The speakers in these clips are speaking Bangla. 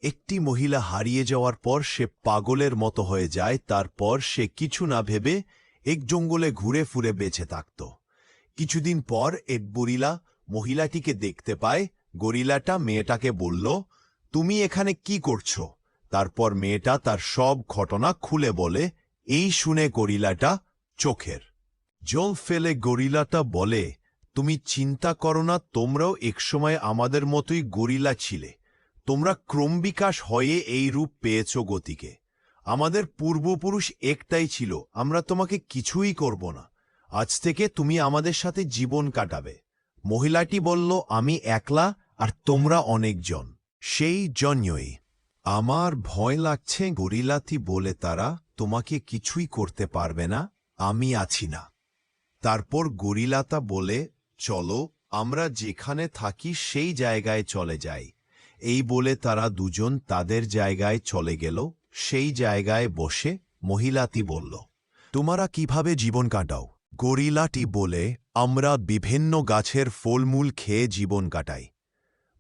একটি মহিলা হারিয়ে যাওয়ার পর সে পাগলের মতো হয়ে যায়। তারপর সে কিছু না ভেবে এক জঙ্গলে ঘুরে ফুরে বেঁচে থাকত। কিছুদিন পর এক গরিলা মহিলাটিকে দেখতে পায়। গরিলাটা মেয়েটাকে বলল, তুমি এখানে কি করছো? তারপর মেয়েটা তার সব ঘটনা খুলে বলে। এই শুনে গরিলাটা চোখের জল ফেলে গরিলাটা বলে, তুমি চিন্তা করো না, তোমরাও একসময় আমাদের মতোই গরিলা ছিলে। তোমরা ক্রমবিকাশ হয়ে এই রূপ পেয়েছ গতিকে। আমাদের পূর্বপুরুষ একটাই ছিল, আমরা তোমাকে কিছুই করব না। আজ থেকে তুমি আমাদের সাথে জীবন কাটাবে। মহিলাটি বলল, আমি একলা আর তোমরা অনেকজন। সেই জন্যই আমার ভয় লাগছে। গরিলাটি বলে, তারা তোমাকে কিছুই করতে পারবে না, আমি আছি না। তারপর গরিলাটা বলে, চলো আমরা যেখানে থাকি সেই জায়গায় চলে যাই। এই বলে তারা দুজন তাদের জায়গায় চলে গেল। সেই জায়গায় বসে মহিলাটি বলল, তোমরা কিভাবে জীবন কাটাও? গরিলাটি বলে, আমরা বিভিন্ন গাছের ফলমূল খেয়ে জীবন কাটাই।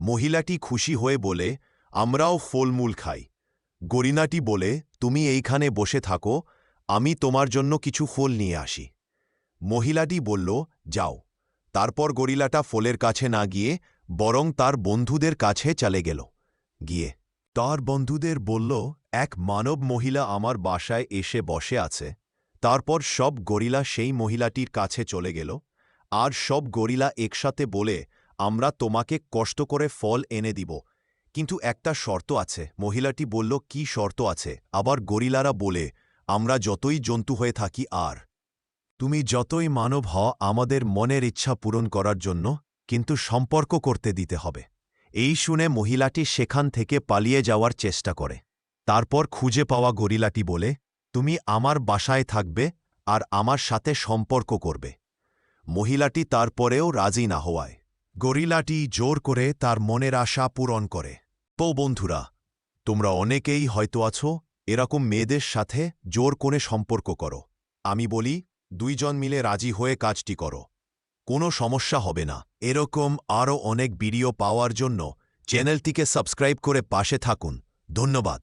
মহিলাটি খুশি হয়ে বলে, আমরাও ফলমূল খাই। গরিলাটি বলে, তুমি এইখানে বসে থাকো, আমি তোমার জন্য কিছু ফল নিয়ে আসি। মহিলাটি বলল, যাও। তারপর গরিলাটা ফলের কাছে না গিয়ে বরং তার বন্ধুদের কাছে চলে গেল। গিয়ে তার বন্ধুদের বলল, এক মানব মহিলা আমার বাসায় এসে বসে আছে। তারপর সব গরিলা সেই মহিলাটির কাছে চলে গেল। আর সব গরিলা একসাথে বলে, আমরা তোমাকে কষ্ট করে ফল এনে দিব, কিন্তু একটা শর্ত আছে। মহিলাটি বলল, কি শর্ত আছে? আবার গরিলারা বলে, আমরা যতই জন্তু হয়ে থাকি আর তুমি যতই মানব হও, আমাদের মনের ইচ্ছা পূরণ করার জন্য কিন্তু সম্পর্ক করতে দিতে হবে। এই শুনে মহিলাটি সেখান থেকে পালিয়ে যাওয়ার চেষ্টা করে। তারপর খুঁজে পাওয়া গরিলাটি বলে, তুমি আমার বাসায় থাকবে আর আমার সাথে সম্পর্ক করবে। মহিলাটি তারপরেও রাজি না হওয়ায় গরিলাটি জোর করে তার মনের আশা পূরণ করে। তো বন্ধুরা, তোমরা অনেকেই হয়তো আছো এরকম মেয়েদের সাথে জোর করে সম্পর্ক করো। আমি বলি, দুইজন মিলে রাজি হয়ে কাজটি করো, কোনো সমস্যা হবে না। এরকম আরও অনেক ভিডিও পাওয়ার জন্য চ্যানেলটিকে সাবস্ক্রাইব করে পাশে থাকুন। ধন্যবাদ।